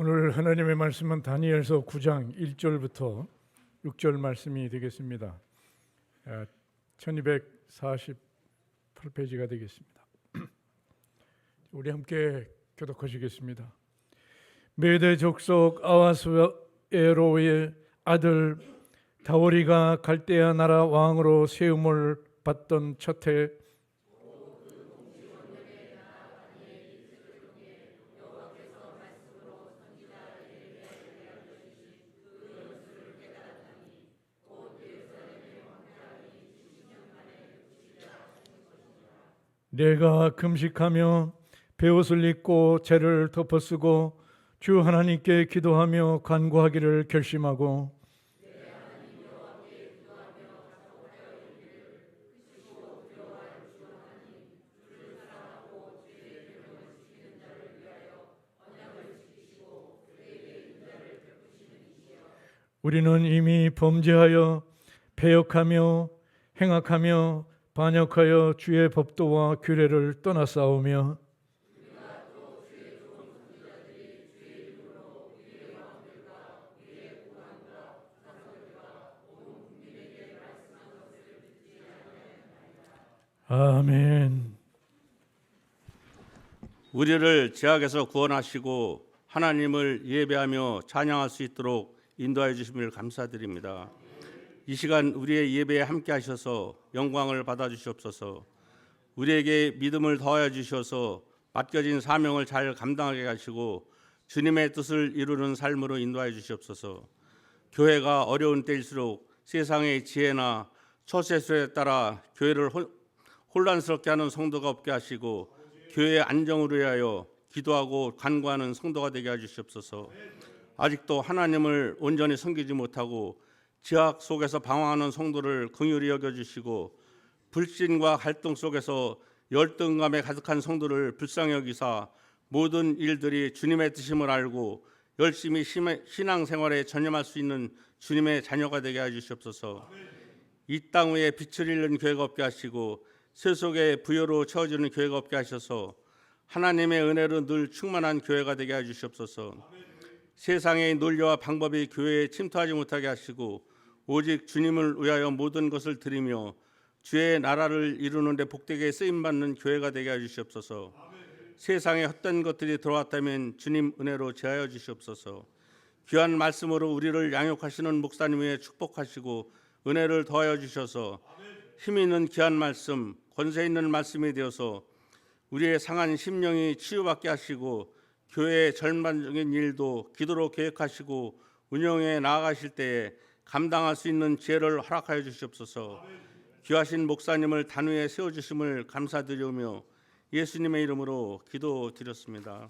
오늘 하나님의 말씀은 다니엘서 9장 1절부터 6절 말씀이 되겠습니다. 1248페이지가 되겠습니다. 우리 함께 교독하시겠습니다. 메대 족속 아하수에로의 아들 다월이가 갈대아 나라 왕으로 세움을 받던 첫 해 내가 금식하며 베옷을 입고 재를 덮어쓰고 주 하나님께 기도하며 간구하기를 결심하고 우리는 이미 범죄하여 패역하며 행악하며 반역하여 주의 법도와 규례를 떠나싸우며 아멘. 우리를 죄악에서 구원하시고 하나님을 예배하며 찬양할 수 있도록 인도하여 주심을 감사드립니다. 이 시간 우리의 예배에 함께 하셔서 영광을 받아 주시옵소서. 우리에게 믿음을 더하여 주셔서 맡겨진 사명을 잘 감당하게 하시고 주님의 뜻을 이루는 삶으로 인도하여 주시옵소서. 교회가 어려운 때일수록 세상의 지혜나 처세술에 따라 교회를 혼란스럽게 하는 성도가 없게 하시고 교회의 안정을 위하여 기도하고 간구하는 성도가 되게 해 주시옵소서. 아직도 하나님을 온전히 섬기지 못하고 죄악 속에서 방황하는 성도를 긍휼히 여겨주시고 불신과 갈등 속에서 열등감에 가득한 성도를 불쌍히 여기사 모든 일들이 주님의 뜻임을 알고 열심히 신앙생활에 전념할 수 있는 주님의 자녀가 되게 해주시옵소서. 이 땅 위에 빛을 잃는 교회가 없게 하시고 세속의 부여로 채워지는 교회가 없게 하셔서 하나님의 은혜로 늘 충만한 교회가 되게 해주시옵소서. 세상의 논리와 방법이 교회에 침투하지 못하게 하시고 오직 주님을 위하여 모든 것을 드리며 주의 나라를 이루는 데 복되게 쓰임받는 교회가 되게 해주시옵소서. 세상에 헛된 것들이 들어왔다면 주님 은혜로 제하여 주시옵소서. 귀한 말씀으로 우리를 양육하시는 목사님 위에 축복하시고 은혜를 더하여 주셔서 힘 있는 귀한 말씀, 권세 있는 말씀이 되어서 우리의 상한 심령이 치유받게 하시고 교회의 전반적인 일도 기도로 계획하시고 운영해 나아가실 때에 감당할 수 있는 지혜를 허락하여 주시옵소서. 귀하신 목사님을 단위에 세워주심을 감사드리며 예수님의 이름으로 기도드렸습니다.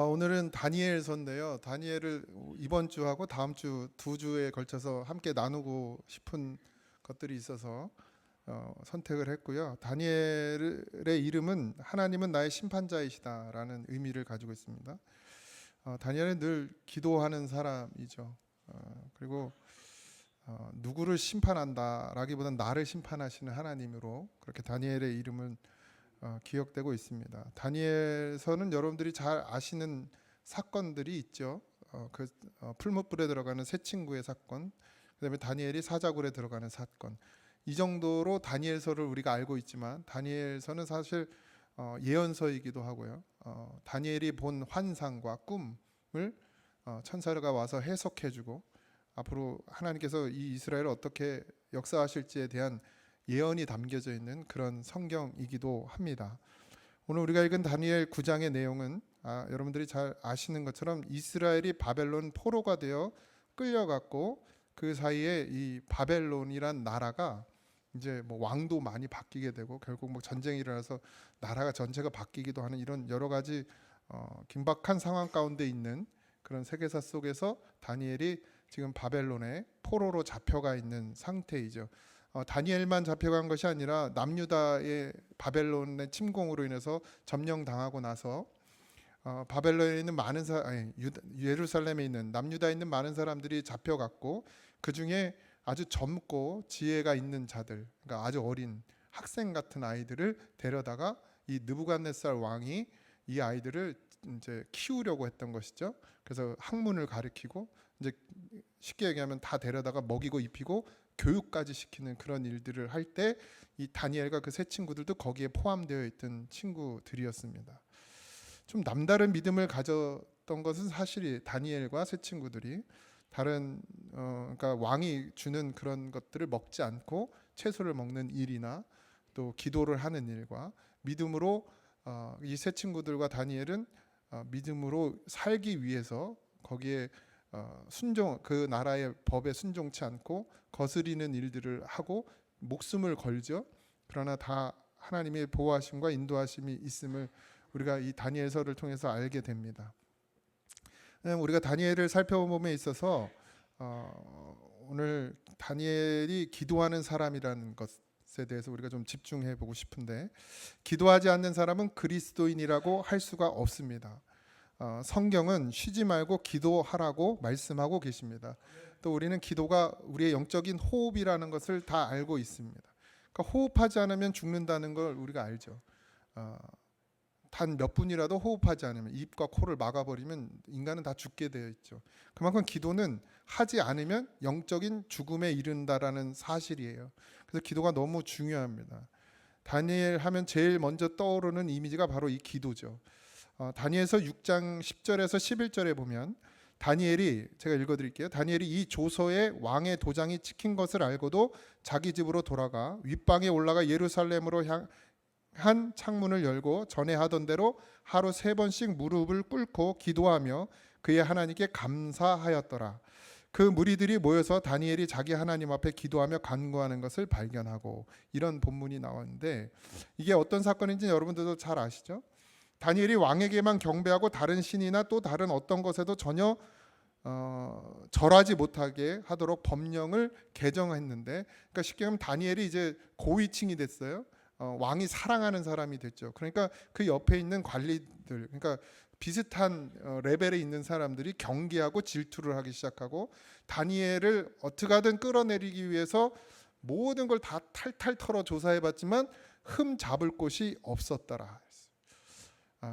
오늘은 다니엘서인데요. 다니엘을 이번 주하고 다음 주 두 주에 걸쳐서 함께 나누고 싶은 것들이 있어서 선택을 했고요. 다니엘의 이름은 하나님은 나의 심판자이시다라는 의미를 가지고 있습니다. 다니엘은 늘 기도하는 사람이죠. 그리고 누구를 심판한다라기보다는 나를 심판하시는 하나님으로 그렇게 다니엘의 이름은 기억되고 있습니다. 다니엘서는 여러분들이 잘 아시는 사건들이 있죠. 풀무불에 들어가는 새 친구의 사건, 그다음에 다니엘이 사자굴에 들어가는 사건. 이 정도로 다니엘서를 우리가 알고 있지만 다니엘서는 사실 예언서이기도 하고요. 다니엘이 본 환상과 꿈을 천사가 와서 해석해주고 앞으로 하나님께서 이 이스라엘을 어떻게 역사하실지에 대한 예언이 담겨져 있는 그런 성경이기도 합니다. 오늘 우리가 읽은 다니엘 9장의 내용은 여러분들이 잘 아시는 것처럼 이스라엘이 바벨론 포로가 되어 끌려갔고 그 사이에 이 바벨론이란 나라가 이제 뭐 왕도 많이 바뀌게 되고 결국 뭐 전쟁이 일어나서 나라가 전체가 바뀌기도 하는 이런 여러 가지 긴박한 상황 가운데 있는 그런 세계사 속에서 다니엘이 지금 바벨론에 포로로 잡혀가 있는 상태이죠. 다니엘만 잡혀간 것이 아니라 남유다의 바벨론의 침공으로 인해서 점령당하고 나서 바벨론에 있는 예루살렘에 있는 남유다에 있는 많은 사람들이 잡혀갔고 그 중에 아주 젊고 지혜가 있는 자들, 그러니까 아주 어린 학생 같은 아이들을 데려다가 이 느부갓네살 왕이 이 아이들을 이제 키우려고 했던 것이죠. 그래서 학문을 가르치고 이제 쉽게 얘기하면 다 데려다가 먹이고 입히고 교육까지 시키는 그런 일들을 할 때 이 다니엘과 그 세 친구들도 거기에 포함되어 있던 친구들이었습니다. 좀 남다른 믿음을 가졌던 것은 사실이 다니엘과 세 친구들이 다른 그러니까 왕이 주는 그런 것들을 먹지 않고 채소를 먹는 일이나 또 기도를 하는 일과 믿음으로 이 세 친구들과 다니엘은 믿음으로 살기 위해서 거기에 그 나라의 법에 순종치 않고 거스리는 일들을 하고 목숨을 걸죠. 그러나 다 하나님의 보호하심과 인도하심이 있음을 우리가 이 다니엘서를 통해서 알게 됩니다. 우리가 다니엘을 살펴봄에 있어서 오늘 다니엘이 기도하는 사람이라는 것에 대해서 우리가 좀 집중해 보고 싶은데, 기도하지 않는 사람은 그리스도인이라고 할 수가 없습니다. 성경은 쉬지 말고 기도하라고 말씀하고 계십니다. 또 우리는 기도가 우리의 영적인 호흡이라는 것을 다 알고 있습니다. 그러니까 호흡하지 않으면 죽는다는 걸 우리가 알죠. 단 몇 분이라도 호흡하지 않으면, 입과 코를 막아버리면 인간은 다 죽게 되어 있죠. 그만큼 기도는 하지 않으면 영적인 죽음에 이른다라는 사실이에요. 그래서 기도가 너무 중요합니다. 다니엘 하면 제일 먼저 떠오르는 이미지가 바로 이 기도죠. 다니엘서 6장 10절에서 11절에 보면 다니엘이, 제가 읽어드릴게요. 다니엘이 이 조서에 왕의 도장이 찍힌 것을 알고도 자기 집으로 돌아가 윗방에 올라가 예루살렘으로 한 창문을 열고 전에 하던 대로 하루 3번씩 무릎을 꿇고 기도하며 그의 하나님께 감사하였더라. 그 무리들이 모여서 다니엘이 자기 하나님 앞에 기도하며 간구하는 것을 발견하고, 이런 본문이 나왔는데 이게 어떤 사건인지 여러분들도 잘 아시죠? 다니엘이 왕에게만 경배하고 다른 신이나 또 다른 어떤 것에도 전혀 절하지 못하게 하도록 법령을 개정했는데, 그러니까 쉽게 하면 다니엘이 이제 고위층이 됐어요. 왕이 사랑하는 사람이 됐죠. 그러니까 그 옆에 있는 관리들, 그러니까 비슷한 레벨에 있는 사람들이 경계하고 질투를 하기 시작하고 다니엘을 어떻게 하든 끌어내리기 위해서 모든 걸 다 탈탈 털어 조사해봤지만 흠 잡을 곳이 없었더라.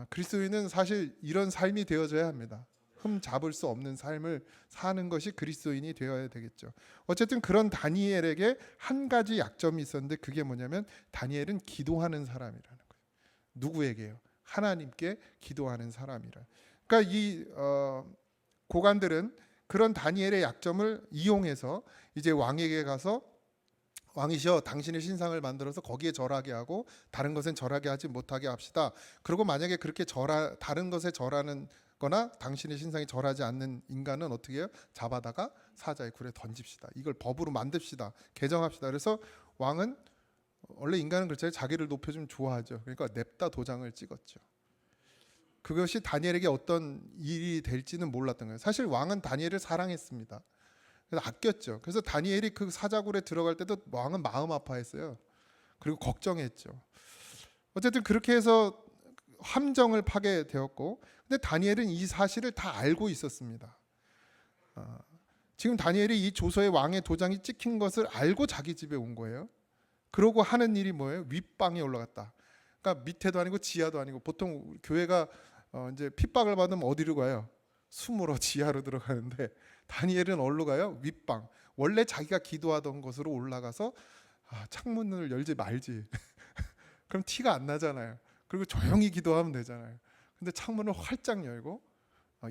그리스도인은 사실 이런 삶이 되어져야 합니다. 흠 잡을 수 없는 삶을 사는 것이 그리스도인이 되어야 되겠죠. 어쨌든 그런 다니엘에게 한 가지 약점이 있었는데, 그게 뭐냐면 다니엘은 기도하는 사람이라는 거예요. 누구에게요? 하나님께 기도하는 사람이라. 그러니까 이 고관들은 그런 다니엘의 약점을 이용해서 이제 왕에게 가서, 왕이시여 당신의 신상을 만들어서 거기에 절하게 하고 다른 것엔 절하게 하지 못하게 합시다. 그리고 만약에 그렇게 다른 것에 절하는 거나 당신의 신상에 절하지 않는 인간은 어떻게 해요? 잡아다가 사자의 굴에 던집시다. 이걸 법으로 만듭시다. 개정합시다. 그래서 왕은, 원래 인간은 그렇죠, 자기를 높여주면 좋아하죠. 그러니까 냅다 도장을 찍었죠. 그것이 다니엘에게 어떤 일이 될지는 몰랐던 거예요. 사실 왕은 다니엘을 사랑했습니다. 그래서 아꼈죠. 그래서 다니엘이 그 사자굴에 들어갈 때도 왕은 마음 아파했어요. 그리고 걱정했죠. 어쨌든 그렇게 해서 함정을 파게 되었고, 근데 다니엘은 이 사실을 다 알고 있었습니다. 지금 다니엘이 이 조서에 왕의 도장이 찍힌 것을 알고 자기 집에 온 거예요. 그러고 하는 일이 뭐예요? 윗방에 올라갔다. 그러니까 밑에도 아니고 지하도 아니고, 보통 교회가 이제 핍박을 받으면 어디로 가요? 숨으로 지하로 들어가는데, 다니엘은 어디로 가요? 윗방. 원래 자기가 기도하던 곳으로 올라가서 창문을 열지 말지. 그럼 티가 안 나잖아요. 그리고 조용히 기도하면 되잖아요. 근데 창문을 활짝 열고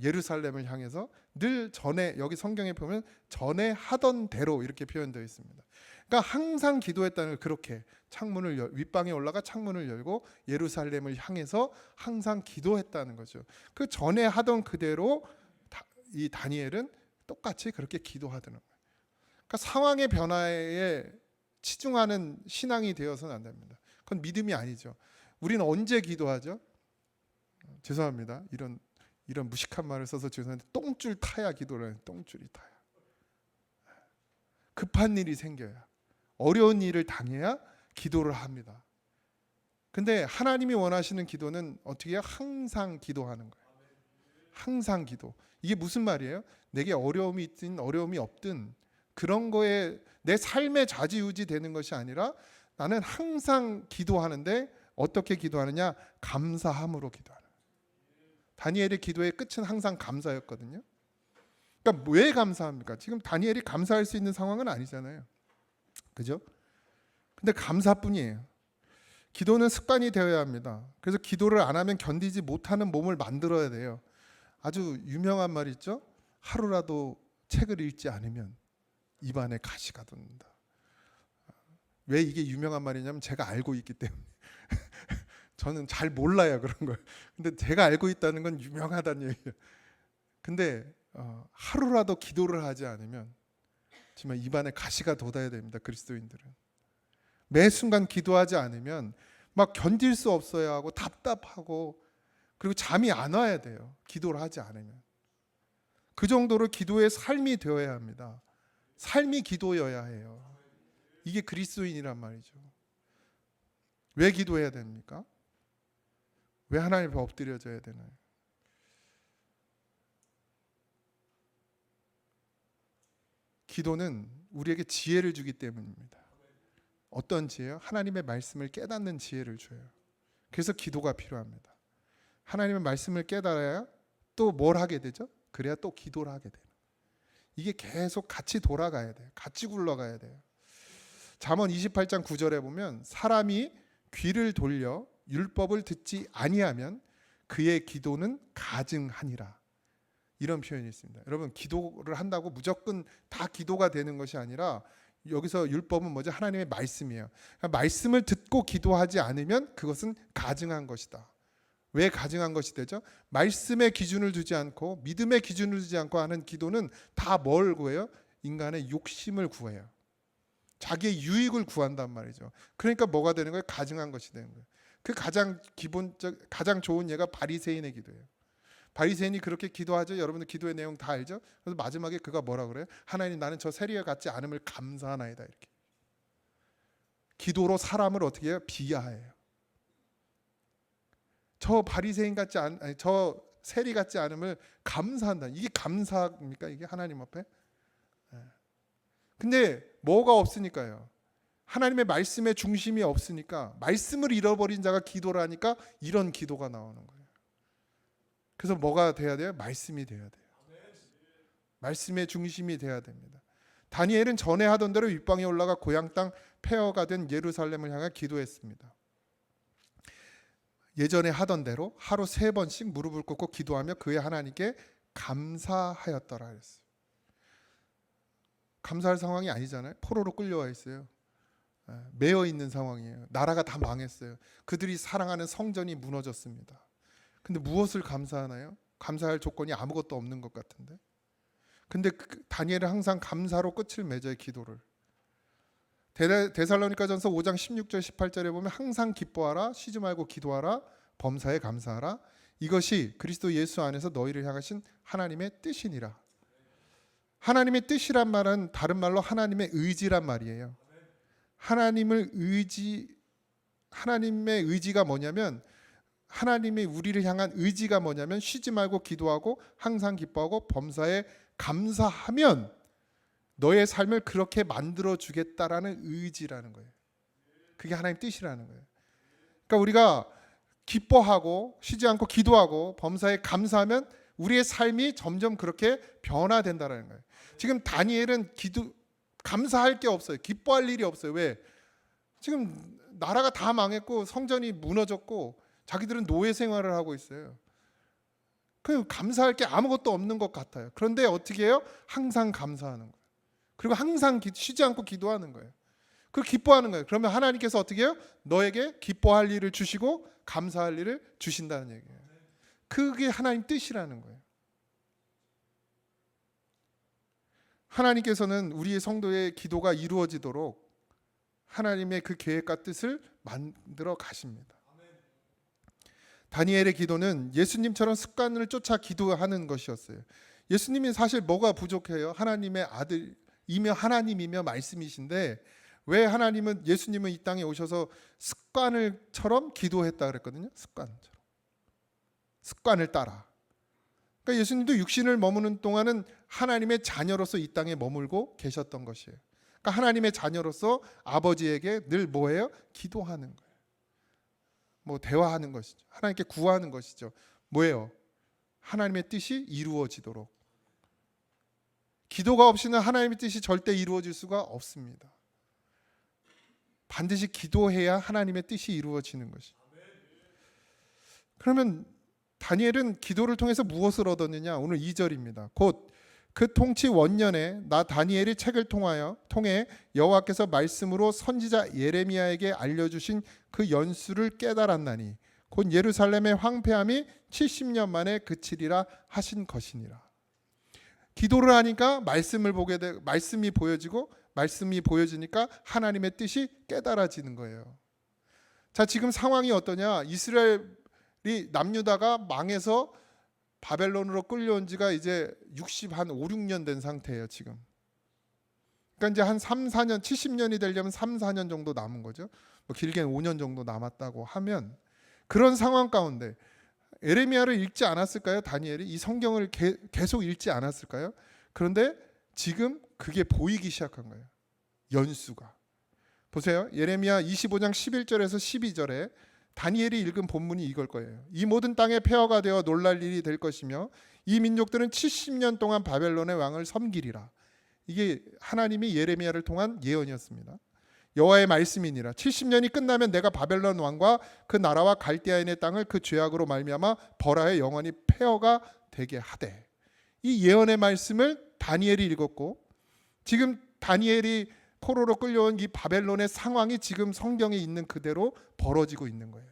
예루살렘을 향해서 늘 전에, 여기 성경에 보면 전에 하던 대로 이렇게 표현되어 있습니다. 그러니까 항상 기도했다는 걸, 그렇게 창문을 윗방에 올라가 창문을 열고 예루살렘을 향해서 항상 기도했다는 거죠. 그 전에 하던 그대로 이 다니엘은 똑같이 그렇게 기도하더라는 거예요. 그러니까 상황의 변화에 치중하는 신앙이 되어서는 안 됩니다. 그건 믿음이 아니죠. 우리는 언제 기도하죠? 죄송합니다. 이런 무식한 말을 써서 죄송한데, 똥줄 타야 기도를 해요. 똥줄이 타야. 급한 일이 생겨야, 어려운 일을 당해야 기도를 합니다. 근데 하나님이 원하시는 기도는 어떻게 해요? 항상 기도하는 거예요. 항상 기도. 이게 무슨 말이에요? 내게 어려움이 있든 어려움이 없든 그런 거에 내 삶에 좌지우지 되는 것이 아니라, 나는 항상 기도하는데 어떻게 기도하느냐? 감사함으로 기도하는 거예요. 다니엘의 기도의 끝은 항상 감사였거든요. 그러니까 왜 감사합니까? 지금 다니엘이 감사할 수 있는 상황은 아니잖아요. 그죠? 근데 감사뿐이에요. 기도는 습관이 되어야 합니다. 그래서 기도를 안 하면 견디지 못하는 몸을 만들어야 돼요. 아주 유명한 말 있죠? 하루라도 책을 읽지 않으면 입안에 가시가 돋는다. 왜 이게 유명한 말이냐면, 제가 알고 있기 때문에. 저는 잘 몰라요, 그런 걸. 근데 제가 알고 있다는 건 유명하다는 얘기예요. 근데 하루라도 기도를 하지 않으면 정말 입안에 가시가 돋아야 됩니다, 그리스도인들은. 매 순간 기도하지 않으면 막 견딜 수 없어야 하고 답답하고, 그리고 잠이 안 와야 돼요, 기도를 하지 않으면. 그 정도로 기도의 삶이 되어야 합니다. 삶이 기도여야 해요. 이게 그리스도인이란 말이죠. 왜 기도해야 됩니까? 왜 하나님 앞에 엎드려져야 되나요? 기도는 우리에게 지혜를 주기 때문입니다. 어떤 지혜요? 하나님의 말씀을 깨닫는 지혜를 줘요. 그래서 기도가 필요합니다. 하나님의 말씀을 깨달아야 또 뭘 하게 되죠? 그래야 또 기도를 하게 돼요. 이게 계속 같이 돌아가야 돼요. 같이 굴러가야 돼요. 잠언 28장 9절에 보면, 사람이 귀를 돌려 율법을 듣지 아니하면 그의 기도는 가증하니라. 이런 표현이 있습니다. 여러분, 기도를 한다고 무조건 다 기도가 되는 것이 아니라, 여기서 율법은 뭐죠? 하나님의 말씀이에요. 그러니까 말씀을 듣고 기도하지 않으면 그것은 가증한 것이다. 왜 가증한 것이 되죠? 말씀의 기준을 두지 않고 믿음의 기준을 두지 않고 하는 기도는 다 뭘 구해요? 인간의 욕심을 구해요. 자기의 유익을 구한단 말이죠. 그러니까 뭐가 되는 거예요? 가증한 것이 되는 거예요. 그 가장 좋은 예가 바리새인의 기도예요. 바리새인이 그렇게 기도하죠. 여러분들 기도의 내용 다 알죠? 그래서 마지막에 그가 뭐라 그래요? 하나님, 나는 저 세리와 같지 않음을 감사하나이다. 이렇게. 기도로 사람을 어떻게 해요? 비하해요. 저 바리새인 같지 아니, 저 세리 같지 않음을 감사한다. 이게 감사입니까? 이게 하나님 앞에? 근데 뭐가 없으니까요. 하나님의 말씀의 중심이 없으니까, 말씀을 잃어버린 자가 기도를 하니까 이런 기도가 나오는 거예요. 그래서 뭐가 돼야 돼요? 말씀이 돼야 돼요. 말씀의 중심이 돼야 됩니다. 다니엘은 전에 하던 대로 윗방에 올라가 고향 땅 폐허가 된 예루살렘을 향해 기도했습니다. 예전에 하던 대로 하루 3번씩 무릎을 꿇고 기도하며 그의 하나님께 감사하였더라 그랬어요. 감사할 상황이 아니잖아요. 포로로 끌려와 있어요. 매여 있는 상황이에요. 나라가 다 망했어요. 그들이 사랑하는 성전이 무너졌습니다. 근데 무엇을 감사하나요? 감사할 조건이 아무것도 없는 것 같은데. 근데 다니엘은 항상 감사로 끝을 맺어요, 기도를. 데살로니가전서 5장 16절 18절에 보면, 항상 기뻐하라, 쉬지 말고 기도하라, 범사에 감사하라. 이것이 그리스도 예수 안에서 너희를 향하신 하나님의 뜻이니라. 하나님의 뜻이란 말은 다른 말로 하나님의 의지란 말이에요. 하나님의 의지가 뭐냐면, 하나님이 우리를 향한 의지가 뭐냐면, 쉬지 말고 기도하고 항상 기뻐하고 범사에 감사하면 너의 삶을 그렇게 만들어 주겠다라는 의지라는 거예요. 그게 하나님 뜻이라는 거예요. 그러니까 우리가 기뻐하고 쉬지 않고 기도하고 범사에 감사하면 우리의 삶이 점점 그렇게 변화된다라는 거예요. 지금 다니엘은 감사할 게 없어요. 기뻐할 일이 없어요. 왜? 지금 나라가 다 망했고 성전이 무너졌고 자기들은 노예 생활을 하고 있어요. 그 감사할 게 아무것도 없는 것 같아요. 그런데 어떻게 해요? 항상 감사하는 거예요. 그리고 항상 쉬지 않고 기도하는 거예요. 그리고 기뻐하는 거예요. 그러면 하나님께서 어떻게 해요? 너에게 기뻐할 일을 주시고 감사할 일을 주신다는 얘기예요. 그게 하나님 뜻이라는 거예요. 하나님께서는 우리의 성도의 기도가 이루어지도록 하나님의 그 계획과 뜻을 만들어 가십니다. 다니엘의 기도는 예수님처럼 습관을 쫓아 기도하는 것이었어요. 예수님이 사실 뭐가 부족해요? 하나님의 아들이며 하나님이며 말씀이신데, 왜 예수님은 이 땅에 오셔서 습관을처럼 기도했다 그랬거든요. 습관을 따라. 그러니까 예수님도 육신을 머무는 동안은 하나님의 자녀로서 이 땅에 머물고 계셨던 것이에요. 그러니까 하나님의 자녀로서 아버지에게 늘 뭐예요? 기도하는 거예요. 뭐 대화하는 것이죠. 하나님께 구하는 것이죠. 뭐예요? 하나님의 뜻이 이루어지도록. 기도가 없이는 하나님의 뜻이 절대 이루어질 수가 없습니다. 반드시 기도해야 하나님의 뜻이 이루어지는 것이. 그러면 다니엘은 기도를 통해서 무엇을 얻었느냐? 오늘 2절입니다. 곧 그 통치 원년에 나 다니엘이 책을 통해 여호와께서 말씀으로 선지자 예레미야에게 알려주신 그 연수를 깨달았나니 곧 예루살렘의 황폐함이 70년 만에 그치리라 하신 것이니라. 기도를 하니까 말씀이 보여지고, 말씀이 보여지니까 하나님의 뜻이 깨달아지는 거예요. 자, 지금 상황이 어떠냐? 이스라엘이 남유다가 망해서 바벨론으로 끌려온 지가 이제 5, 6년 된 상태예요, 지금. 그러니까 이제 한 3, 4년, 70년이 되려면 3, 4년 정도 남은 거죠. 뭐 길게는 5년 정도 남았다고 하면, 그런 상황 가운데 예레미야를 읽지 않았을까요? 다니엘이 이 성경을 계속 읽지 않았을까요? 그런데 지금 그게 보이기 시작한 거예요. 연수가. 보세요. 예레미야 25장 11절에서 12절에 다니엘이 읽은 본문이 이걸 거예요. 이 모든 땅에 폐허가 되어 놀랄 일이 될 것이며 이 민족들은 70년 동안 바벨론의 왕을 섬기리라. 이게 하나님이 예레미야를 통한 예언이었습니다. 여호와의 말씀이니라. 70년이 끝나면 내가 바벨론 왕과 그 나라와 갈대아인의 땅을 그 죄악으로 말미암아 벌하여 영원히 폐허가 되게 하되. 이 예언의 말씀을 다니엘이 읽었고, 지금 다니엘이 포로로 끌려온 이 바벨론의 상황이 지금 성경에 있는 그대로 벌어지고 있는 거예요.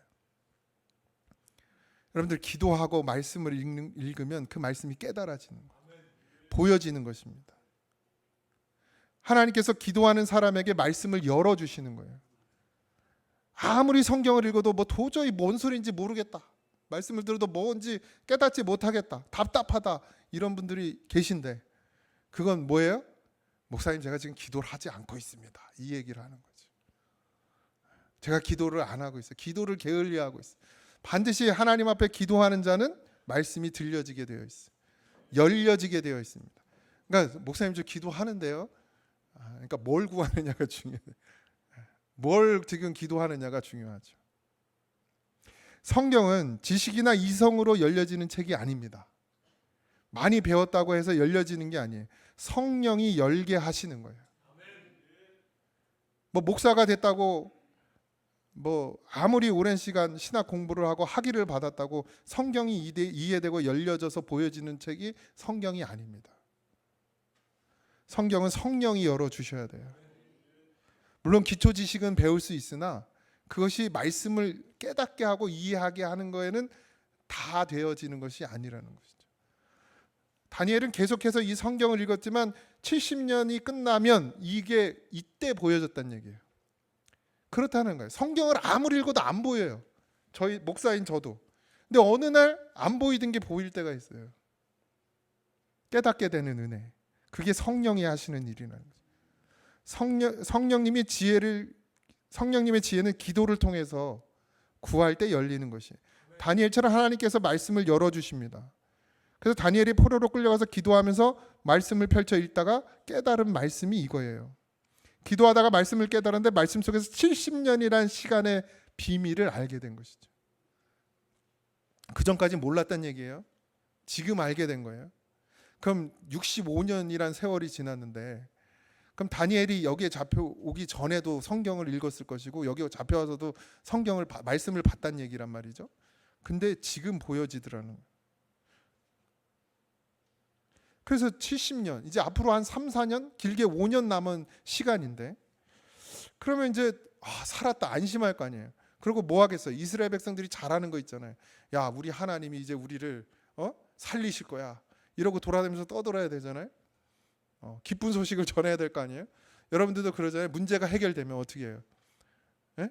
여러분들 기도하고 말씀을 읽으면 그 말씀이 깨달아지는 거예요. 보여지는 것입니다. 하나님께서 기도하는 사람에게 말씀을 열어주시는 거예요. 아무리 성경을 읽어도 뭐 도저히 뭔 소리인지 모르겠다, 말씀을 들어도 뭔지 깨닫지 못하겠다, 답답하다, 이런 분들이 계신데, 그건 뭐예요? 목사님, 제가 지금 기도를 하지 않고 있습니다, 이 얘기를 하는 거죠. 제가 기도를 안 하고 있어요. 기도를 게을리하고 있어요. 반드시 하나님 앞에 기도하는 자는 말씀이 들려지게 되어 있어요. 열려지게 되어 있습니다. 그러니까 목사님, 저 기도하는데요. 그러니까 뭘 구하느냐가 중요해요. 뭘 지금 기도하느냐가 중요하죠. 성경은 지식이나 이성으로 열려지는 책이 아닙니다. 많이 배웠다고 해서 열려지는 게 아니에요. 성령이 열게 하시는 거예요. 뭐 목사가 됐다고 뭐 아무리 오랜 시간 신학 공부를 하고 학위를 받았다고 성경이 이해되고 열려져서 보여지는 책이 성경이 아닙니다. 성경은 성령이 열어주셔야 돼요. 물론 기초 지식은 배울 수 있으나 그것이 말씀을 깨닫게 하고 이해하게 하는 거에는 다 되어지는 것이 아니라는 것이죠. 다니엘은 계속해서 이 성경을 읽었지만 70년이 끝나면 이게 이때 보여졌다는 얘기예요. 그렇다는 거예요. 성경을 아무리 읽어도 안 보여요. 저희 목사인 저도. 근데 어느 날 안 보이던 게 보일 때가 있어요. 깨닫게 되는 은혜. 그게 성령이 하시는 일이라는 거죠. 성령님의 지혜는 기도를 통해서 구할 때 열리는 것이. 다니엘처럼 하나님께서 말씀을 열어주십니다. 그래서 다니엘이 포로로 끌려가서 기도하면서 말씀을 펼쳐 읽다가 깨달은 말씀이 이거예요. 기도하다가 말씀을 깨달았는데 말씀 속에서 70년이라는 시간의 비밀을 알게 된 것이죠. 그 전까지 몰랐단 얘기예요. 지금 알게 된 거예요. 그럼 65년이란 세월이 지났는데, 그럼 다니엘이 여기에 잡혀오기 전에도 성경을 읽었을 것이고 여기 잡혀와서도 말씀을 봤다는 얘기란 말이죠. 근데 지금 보여지더라는 거예요. 그래서 70년, 이제 앞으로 한 3, 4년, 길게 5년 남은 시간인데, 그러면 이제 살았다 안심할 거 아니에요. 그리고 뭐 하겠어요? 이스라엘 백성들이 잘하는 거 있잖아요. 야, 우리 하나님이 이제 우리를 살리실 거야. 이러고 돌아다니면서 떠들어야 되잖아요. 기쁜 소식을 전해야 될 거 아니에요. 여러분들도 그러잖아요. 문제가 해결되면 어떻게 해요? 예?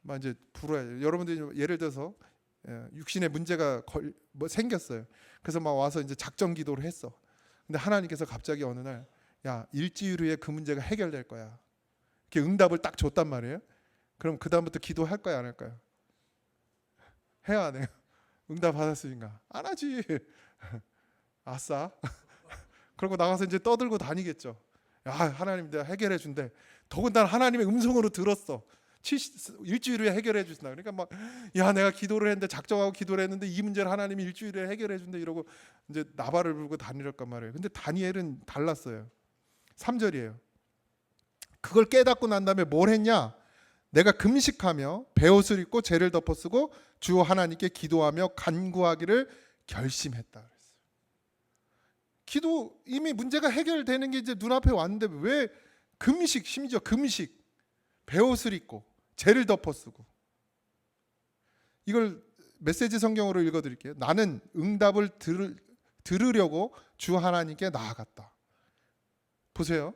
막 이제 불어요. 여러분들이 예를 들어서 육신에 문제가 생겼어요. 그래서 막 와서 이제 작전 기도를 했어. 근데 하나님께서 갑자기 어느 날, 야, 일주일 후에 그 문제가 해결될 거야. 이렇게 응답을 딱 줬단 말이에요. 그럼 그 다음부터 기도할 거야, 안 할까요? 해야 안 해요? 응답 받았으니까 안 하지. 아싸. 그러고 나가서 이제 떠들고 다니겠죠. 야, 하나님 내가 해결해 준대. 더군다나 하나님의 음성으로 들었어. 일주일 후에 해결해 주신다. 그러니까 막, 야, 내가 기도를 했는데, 작정하고 기도를 했는데 이 문제를 하나님이 일주일 후에 해결해 준대 이러고 이제 나발을 불고 다니랄까 말이에요. 근데 다니엘은 달랐어요. 3절이에요. 그걸 깨닫고 난 다음에 뭘 했냐? 내가 금식하며 베옷을 입고 죄를 덮어쓰고 주 하나님께 기도하며 간구하기를 결심했다 그랬어요. 기도, 이미 문제가 해결되는 게 이제 눈앞에 왔는데 왜 금식, 심지어 금식, 베옷을 입고 죄를 덮어쓰고. 이걸 메시지 성경으로 읽어드릴게요. 나는 응답을 들으려고 주 하나님께 나아갔다. 보세요.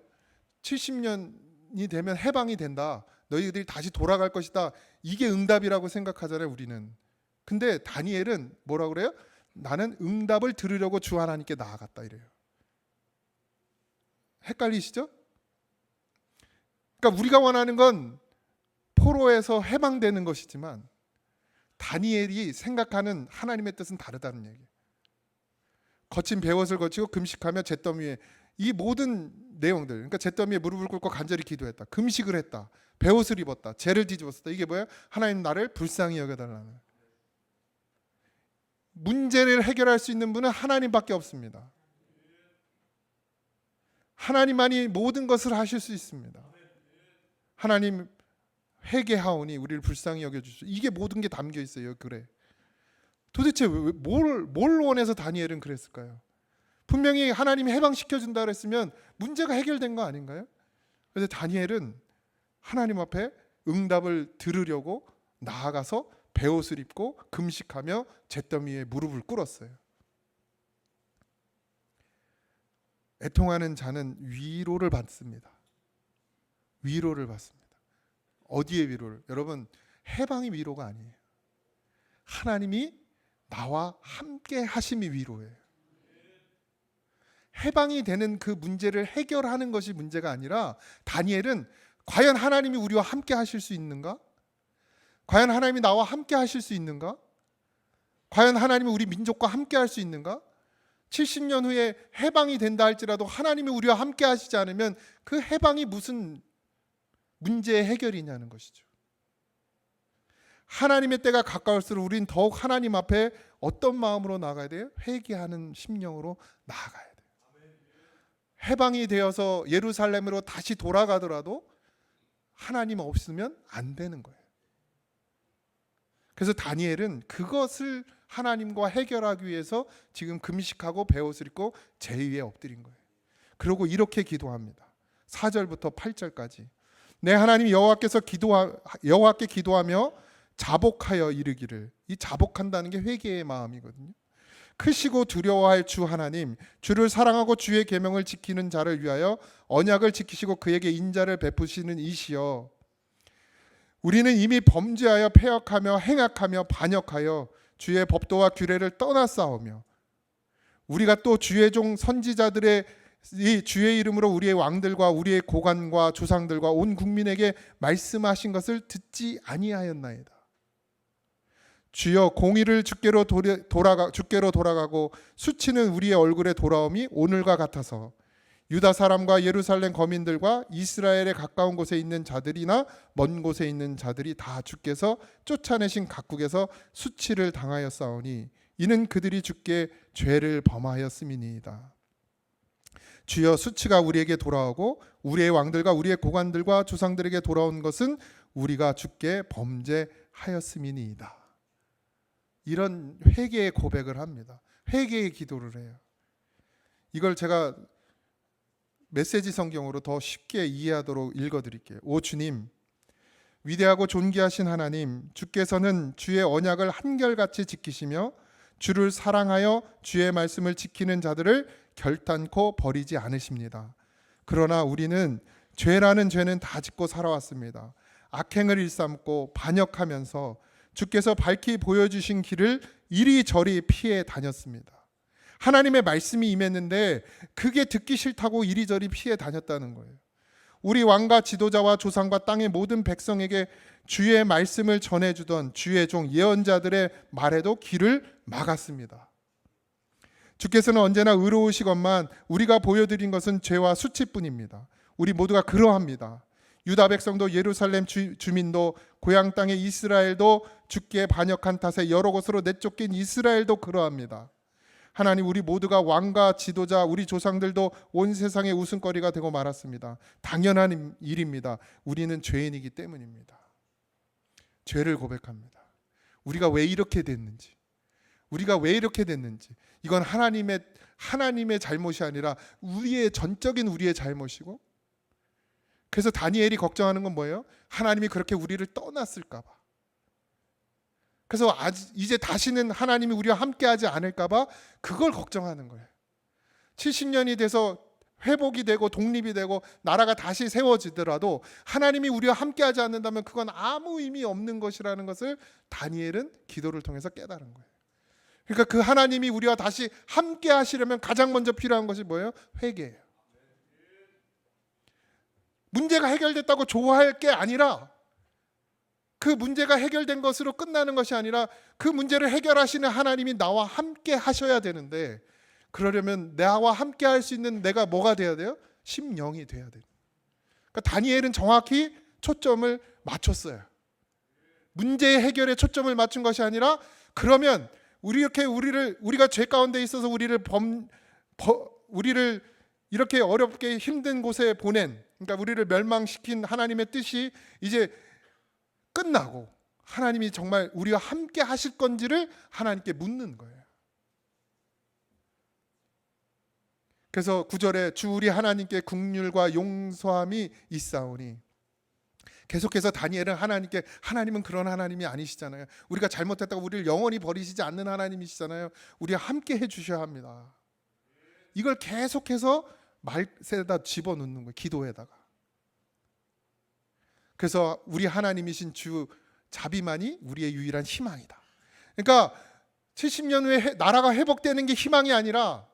70년이 되면 해방이 된다. 너희들이 다시 돌아갈 것이다. 이게 응답이라고 생각하잖아요, 우리는. 근데 다니엘은 뭐라고 그래요? 나는 응답을 들으려고 주 하나님께 나아갔다 이래요. 헷갈리시죠? 그러니까 우리가 원하는 건 포로에서 해방되는 것이지만 다니엘이 생각하는 하나님의 뜻은 다르다는 얘기예요. 거친 베옷을 거치고 금식하며 잿더미에, 이 모든 내용들, 그러니까 잿더미에 무릎을 꿇고 간절히 기도했다. 금식을 했다. 베옷을 입었다. 죄를 뒤집었다. 이게 뭐예요? 하나님 나를 불쌍히 여겨달라는. 문제를 해결할 수 있는 분은 하나님밖에 없습니다. 하나님만이 모든 것을 하실 수 있습니다. 하나님 회개하오니 우리를 불쌍히 여겨주시오. 이게 모든 게 담겨 있어요. 그래. 도대체 뭘 원해서 다니엘은 그랬을까요? 분명히 하나님이 해방시켜준다 그랬으면 문제가 해결된 거 아닌가요? 그래서 다니엘은 하나님 앞에 응답을 들으려고 나아가서 베옷을 입고 금식하며 잿더미에 무릎을 꿇었어요. 애통하는 자는 위로를 받습니다. 위로를 받습니다. 어디에 위로를? 여러분, 해방이 위로가 아니에요. 하나님이 나와 함께 하심이 위로예요. 해방이 되는 그 문제를 해결하는 것이 문제가 아니라, 다니엘은 과연 하나님이 우리와 함께 하실 수 있는가? 과연 하나님이 나와 함께 하실 수 있는가? 과연 하나님이 우리 민족과 함께 할 수 있는가? 70년 후에 해방이 된다 할지라도 하나님이 우리와 함께 하시지 않으면 그 해방이 무슨 문제의 해결이냐는 것이죠. 하나님의 때가 가까울수록 우린 더욱 하나님 앞에 어떤 마음으로 나아가야 돼요? 회개하는 심령으로 나아가야 돼요. 해방이 되어서 예루살렘으로 다시 돌아가더라도 하나님 없으면 안 되는 거예요. 그래서 다니엘은 그것을 하나님과 해결하기 위해서 지금 금식하고 베옷을 입고 제 위에 엎드린 거예요. 그리고 이렇게 기도합니다. 4절부터 8절까지. 내 하나님 여호와께 기도하며 자복하여 이르기를. 이 자복한다는 게 회개의 마음이거든요. 크시고 두려워할 주 하나님, 주를 사랑하고 주의 계명을 지키는 자를 위하여 언약을 지키시고 그에게 인자를 베푸시는 이시여, 우리는 이미 범죄하여 패역하며 행악하며 반역하여 주의 법도와 규례를 떠나싸우며 우리가 또 주의 종 선지자들의 이 주의 이름으로 우리의 왕들과 우리의 고관과 조상들과 온 국민에게 말씀하신 것을 듣지 아니하였나이다. 주여 공의를 주께로 돌아가고 수치는 우리의 얼굴에 돌아옴이 오늘과 같아서 유다 사람과 예루살렘 거민들과 이스라엘에 가까운 곳에 있는 자들이나 먼 곳에 있는 자들이 다 주께서 쫓아내신 각국에서 수치를 당하였사오니 이는 그들이 주께 죄를 범하였음이니이다. 주여 수치가 우리에게 돌아오고 우리의 왕들과 우리의 고관들과 조상들에게 돌아온 것은 우리가 주께 범죄하였음이니이다. 이런 회개의 고백을 합니다. 회개의 기도를 해요. 이걸 제가 메시지 성경으로 더 쉽게 이해하도록 읽어드릴게요. 오 주님, 위대하고 존귀하신 하나님, 주께서는 주의 언약을 한결같이 지키시며 주를 사랑하여 주의 말씀을 지키는 자들을 결단코 버리지 않으십니다. 그러나 우리는 죄라는 죄는 다 짓고 살아왔습니다. 악행을 일삼고 반역하면서 주께서 밝히 보여주신 길을 이리저리 피해 다녔습니다. 하나님의 말씀이 임했는데 그게 듣기 싫다고 이리저리 피해 다녔다는 거예요. 우리 왕과 지도자와 조상과 땅의 모든 백성에게 주의 말씀을 전해주던 주의 종 예언자들의 말에도 길을 막았습니다. 주께서는 언제나 의로우시건만 우리가 보여드린 것은 죄와 수치뿐입니다. 우리 모두가 그러합니다. 유다 백성도 예루살렘 주민도 고향 땅의 이스라엘도 주께 반역한 탓에 여러 곳으로 내쫓긴 이스라엘도 그러합니다. 하나님, 우리 모두가 왕과 지도자 우리 조상들도 온 세상의 웃음거리가 되고 말았습니다. 당연한 일입니다. 우리는 죄인이기 때문입니다. 죄를 고백합니다. 우리가 왜 이렇게 됐는지, 이건 하나님의 잘못이 아니라 전적인 우리의 잘못이고, 그래서 다니엘이 걱정하는 건 뭐예요? 하나님이 그렇게 우리를 떠났을까 봐. 그래서 이제 다시는 하나님이 우리와 함께하지 않을까 봐 그걸 걱정하는 거예요. 70년이 돼서 회복이 되고 독립이 되고 나라가 다시 세워지더라도 하나님이 우리와 함께하지 않는다면 그건 아무 의미 없는 것이라는 것을 다니엘은 기도를 통해서 깨달은 거예요. 그러니까 그 하나님이 우리와 다시 함께 하시려면 가장 먼저 필요한 것이 뭐예요? 회개예요. 문제가 해결됐다고 좋아할 게 아니라, 그 문제가 해결된 것으로 끝나는 것이 아니라 그 문제를 해결하시는 하나님이 나와 함께 하셔야 되는데, 그러려면 나와 함께 할 수 있는 내가 뭐가 돼야 돼요? 심령이 돼야 돼요. 그러니까 다니엘은 정확히 초점을 맞췄어요. 문제의 해결에 초점을 맞춘 것이 아니라, 그러면 우리가 죄 가운데 있어서 우리를 이렇게 어렵게 힘든 곳에 보낸, 그러니까 우리를 멸망시킨 하나님의 뜻이 이제 끝나고 하나님이 정말 우리와 함께 하실 건지를 하나님께 묻는 거예요. 그래서 9절에 주 우리 하나님께 긍휼과 용서함이 있사오니, 계속해서 다니엘은 하나님은 그런 하나님이 아니시잖아요. 우리가 잘못했다고 우리를 영원히 버리시지 않는 하나님이시잖아요. 우리와 함께 해주셔야 합니다. 이걸 계속해서 말세에다 집어넣는 거예요. 기도에다가. 그래서 우리 하나님이신 주 자비만이 우리의 유일한 희망이다. 그러니까 70년 후에 나라가 회복되는 게 희망이 아니라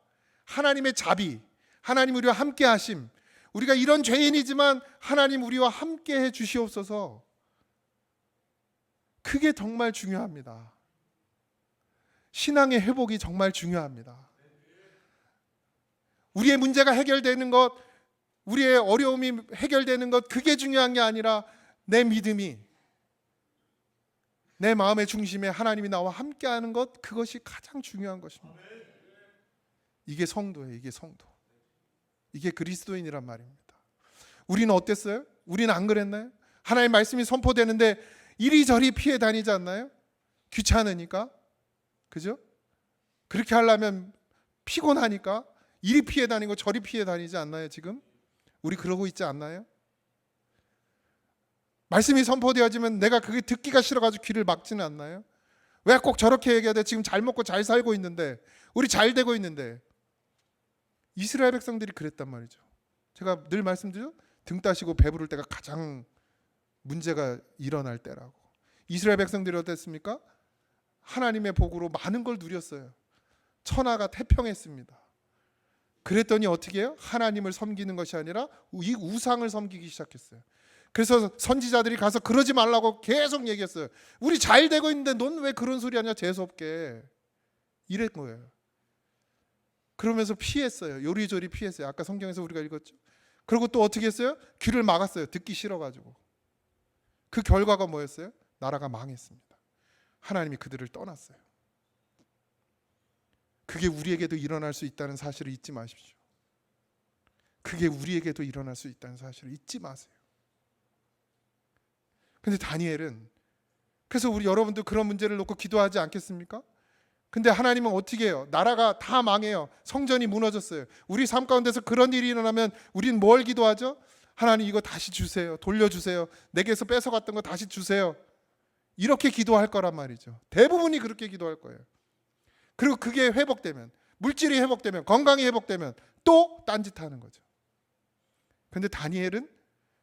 하나님의 자비, 하나님 우리와 함께 하심, 우리가 이런 죄인이지만 하나님 우리와 함께 해 주시옵소서. 그게 정말 중요합니다. 신앙의 회복이 정말 중요합니다. 우리의 문제가 해결되는 것, 우리의 어려움이 해결되는 것, 그게 중요한 게 아니라 내 믿음이, 내 마음의 중심에 하나님이 나와 함께하는 것, 그것이 가장 중요한 것입니다. 이게 성도예요. 이게 성도. 이게 그리스도인이란 말입니다. 우리는 어땠어요? 우리는 안 그랬나요? 하나님의 말씀이 선포되는데 이리저리 피해 다니지 않나요? 귀찮으니까. 그죠? 그렇게 하려면 피곤하니까 이리 피해 다니고 저리 피해 다니지 않나요? 지금 우리 그러고 있지 않나요? 말씀이 선포되어지면 내가 그게 듣기가 싫어가지고 귀를 막지는 않나요? 왜 꼭 저렇게 얘기해야 돼? 지금 잘 먹고 잘 살고 있는데, 우리 잘 되고 있는데. 이스라엘 백성들이 그랬단 말이죠. 제가 늘 말씀드려, 등 따시고 배부를 때가 가장 문제가 일어날 때라고. 이스라엘 백성들이 어땠습니까? 하나님의 복으로 많은 걸 누렸어요. 천하가 태평했습니다. 그랬더니 어떻게 해요? 하나님을 섬기는 것이 아니라 이 우상을 섬기기 시작했어요. 그래서 선지자들이 가서 그러지 말라고 계속 얘기했어요. 우리 잘 되고 있는데 넌 왜 그런 소리 하냐, 재수없게. 이랬 거예요. 그러면서 피했어요. 요리조리 피했어요. 아까 성경에서 우리가 읽었죠. 그리고 또 어떻게 했어요? 귀를 막았어요. 듣기 싫어가지고. 그 결과가 뭐였어요? 나라가 망했습니다. 하나님이 그들을 떠났어요. 그게 우리에게도 일어날 수 있다는 사실을 잊지 마십시오. 그게 우리에게도 일어날 수 있다는 사실을 잊지 마세요. 근데 다니엘은, 그래서 우리 여러분도 그런 문제를 놓고 기도하지 않겠습니까? 근데 하나님은 어떻게 해요? 나라가 다 망해요. 성전이 무너졌어요. 우리 삶 가운데서 그런 일이 일어나면 우리는 뭘 기도하죠? 하나님 이거 다시 주세요. 돌려주세요. 내게서 뺏어갔던 거 다시 주세요. 이렇게 기도할 거란 말이죠. 대부분이 그렇게 기도할 거예요. 그리고 그게 회복되면, 물질이 회복되면, 건강이 회복되면 또 딴짓하는 거죠. 근데 다니엘은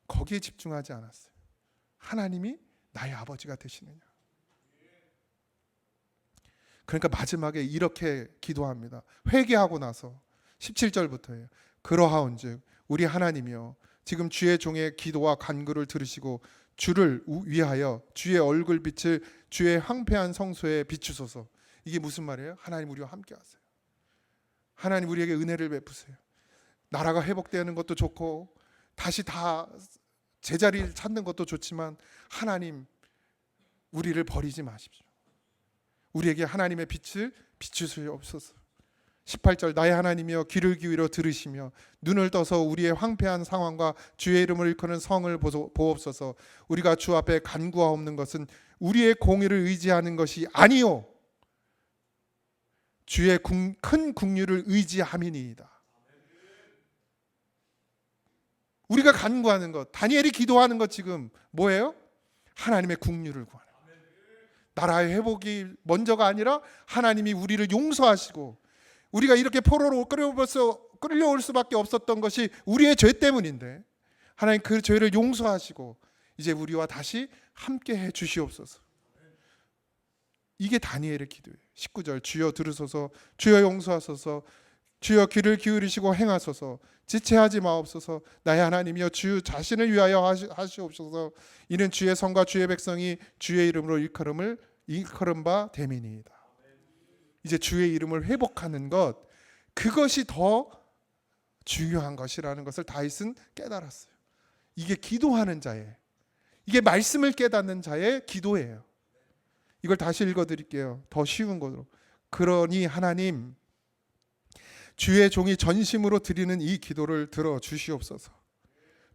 거기에 집중하지 않았어요. 하나님이 나의 아버지가 되시느냐. 그러니까 마지막에 이렇게 기도합니다. 회개하고 나서 17절부터예요. 그러하온즉 우리 하나님이여 지금 주의 종의 기도와 간구를 들으시고 주를 위하여 주의 얼굴빛을 주의 황폐한 성소에 비추소서. 이게 무슨 말이에요? 하나님 우리와 함께 하세요. 하나님 우리에게 은혜를 베푸세요. 나라가 회복되는 것도 좋고 다시 다 제자리를 찾는 것도 좋지만 하나님 우리를 버리지 마십시오. 우리에게 하나님의 빛을 비추시옵소서. 18절 나의 하나님이여 귀를 기울여 들으시며 눈을 떠서 우리의 황폐한 상황과 주의 이름을 일컫는 성을 보옵소서. 우리가 주 앞에 간구하옵는 것은 우리의 공의를 의지하는 것이 아니요 주의 큰 국률을 의지함이니이다. 우리가 간구하는 것, 다니엘이 기도하는 것 지금 뭐예요? 하나님의 국률을 구하는 것. 나라의 회복이 먼저가 아니라 하나님이 우리를 용서하시고, 우리가 이렇게 포로로 끌려올 수밖에 없었던 것이 우리의 죄 때문인데 하나님 그 죄를 용서하시고 이제 우리와 다시 함께 해 주시옵소서. 이게 다니엘의 기도예요. 19절 주여 들으소서, 주여 용서하소서, 주여 귀를 기울이시고 행하소서, 지체하지 마옵소서. 나의 하나님이여 주 자신을 위하여 하시옵소서. 이는 주의 성과 주의 백성이 주의 이름으로 일컬음 바 됨이니이다. 이제 주의 이름을 회복하는 것, 그것이 더 중요한 것이라는 것을 다윗은 깨달았어요. 이게 기도하는 자의, 이게 말씀을 깨닫는 자의 기도예요. 이걸 다시 읽어드릴게요. 더 쉬운 것으로. 그러니 하나님 주의 종이 전심으로 드리는 이 기도를 들어 주시옵소서.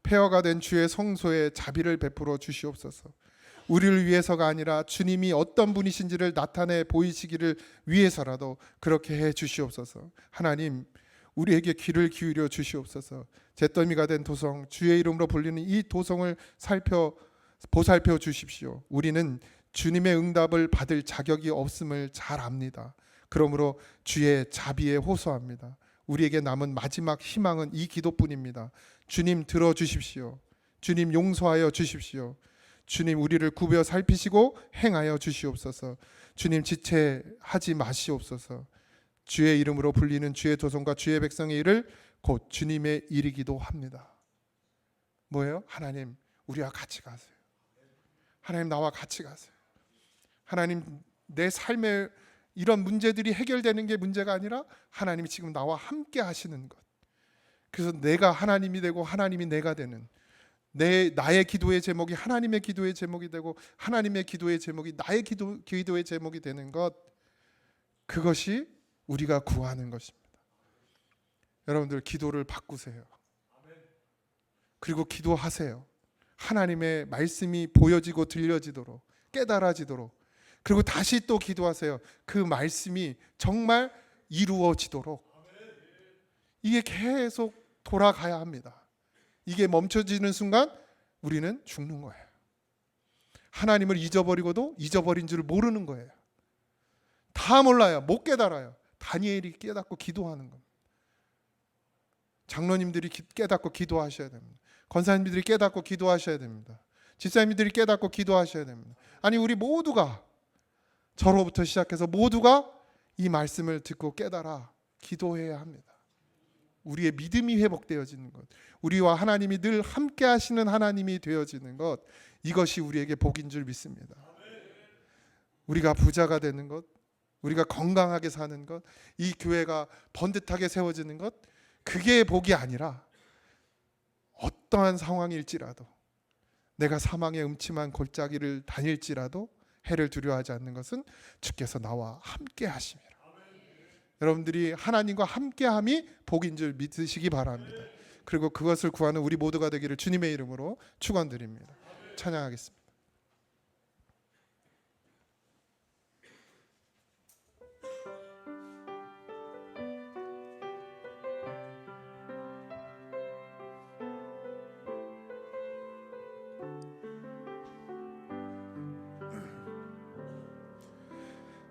폐허가 된 주의 성소에 자비를 베풀어 주시옵소서. 우리를 위해서가 아니라 주님이 어떤 분이신지를 나타내 보이시기를 위해서라도 그렇게 해 주시옵소서. 하나님 우리에게 귀를 기울여 주시옵소서. 잿더미가 된 도성, 주의 이름으로 불리는 이 도성을 보살펴 주십시오. 우리는 주님의 응답을 받을 자격이 없음을 잘 압니다. 그러므로 주의 자비에 호소합니다. 우리에게 남은 마지막 희망은 이 기도뿐입니다. 주님 들어주십시오. 주님 용서하여 주십시오. 주님 우리를 굽여 살피시고 행하여 주시옵소서. 주님 지체하지 마시옵소서. 주의 이름으로 불리는 주의 도성과 주의 백성의 일을 곧 주님의 일이기도 합니다. 뭐예요? 하나님 우리와 같이 가세요. 하나님 나와 같이 가세요. 하나님 내 삶의 이런 문제들이 해결되는 게 문제가 아니라 하나님이 지금 나와 함께 하시는 것. 그래서 내가 하나님이 되고 하나님이 내가 되는, 나의 기도의 제목이 하나님의 기도의 제목이 되고 하나님의 기도의 제목이 나의 기도의 제목이 되는 것, 그것이 우리가 구하는 것입니다. 여러분들 기도를 바꾸세요. 그리고 기도하세요. 하나님의 말씀이 보여지고 들려지도록, 깨달아지도록. 그리고 다시 또 기도하세요. 그 말씀이 정말 이루어지도록. 이게 계속 돌아가야 합니다. 이게 멈춰지는 순간 우리는 죽는 거예요. 하나님을 잊어버리고도 잊어버린 줄 모르는 거예요. 다 몰라요. 못 깨달아요. 다니엘이 깨닫고 기도하는 겁니다. 장로님들이 깨닫고 기도하셔야 됩니다. 권사님들이 깨닫고 기도하셔야 됩니다. 집사님들이 깨닫고 기도하셔야 됩니다. 아니 우리 모두가 저로부터 시작해서 모두가 이 말씀을 듣고 깨달아 기도해야 합니다. 우리의 믿음이 회복되어지는 것, 우리와 하나님이 늘 함께 하시는 하나님이 되어지는 것, 이것이 우리에게 복인 줄 믿습니다. 우리가 부자가 되는 것, 우리가 건강하게 사는 것, 이 교회가 번듯하게 세워지는 것, 그게 복이 아니라 어떠한 상황일지라도, 내가 사망의 음침한 골짜기를 다닐지라도 해를 두려워하지 않는 것은 주께서 나와 함께 하심이라. 여러분들이 하나님과 함께함이 복인 줄 믿으시기 바랍니다. 그리고 그것을 구하는 우리 모두가 되기를 주님의 이름으로 축원드립니다. 찬양하겠습니다.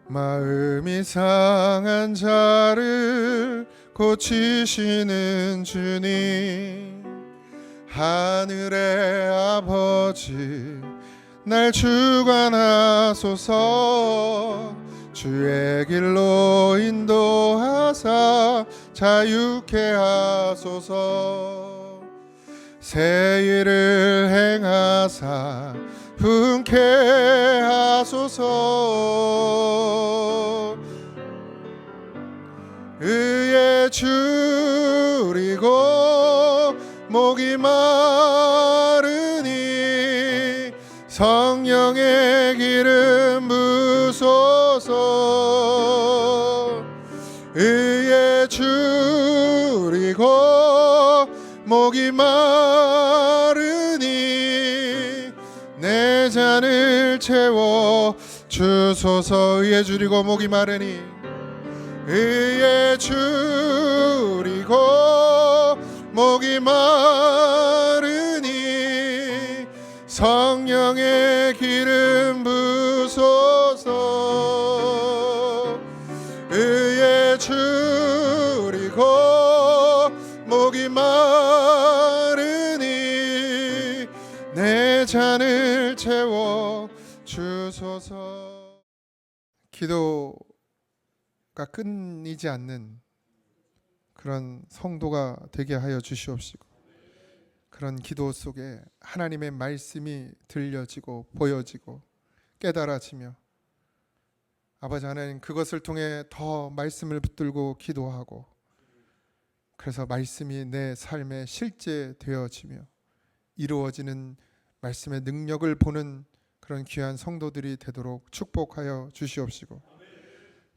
마음이 상한 자를 고치시는 주님, 하늘의 아버지 날 주관하소서. 주의 길로 인도하사 자유케 하소서. 새 일을 행하사 분케 하소서. 의에 줄이고 목이 마르니 성령의 기름 부소서. 의에 줄이고 목이 마르니 내 잔을 채워 주소서. 의에 줄이고 목이 마르니, 의에 줄이고 목이 마르니 성령의 기름 부소서. 의에 줄이고 목이 마르니 내 잔을 채워 주소서. 기도가 끊이지 않는 그런 성도가 되게 하여 주시옵시고, 그런 기도 속에 하나님의 말씀이 들려지고 보여지고 깨달아지며, 아버지 하나님, 그것을 통해 더 말씀을 붙들고 기도하고, 그래서 말씀이 내 삶에 실제 되어지며 이루어지는 말씀의 능력을 보는 그런 귀한 성도들이 되도록 축복하여 주시옵시고,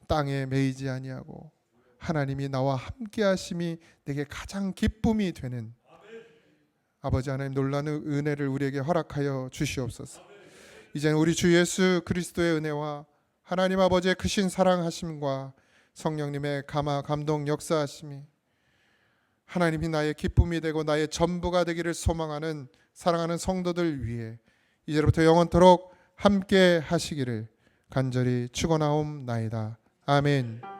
땅에 매이지 아니하고 하나님이 나와 함께 하심이 내게 가장 기쁨이 되는 아버지 하나님 놀라는 은혜를 우리에게 허락하여 주시옵소서. 이제는 우리 주 예수 그리스도의 은혜와 하나님 아버지의 크신 사랑하심과 성령님의 감화 감동 역사하심이 하나님이 나의 기쁨이 되고 나의 전부가 되기를 소망하는 사랑하는 성도들 위해 이제부터 영원토록 함께 하시기를 간절히 축원하옵나이다. 아멘.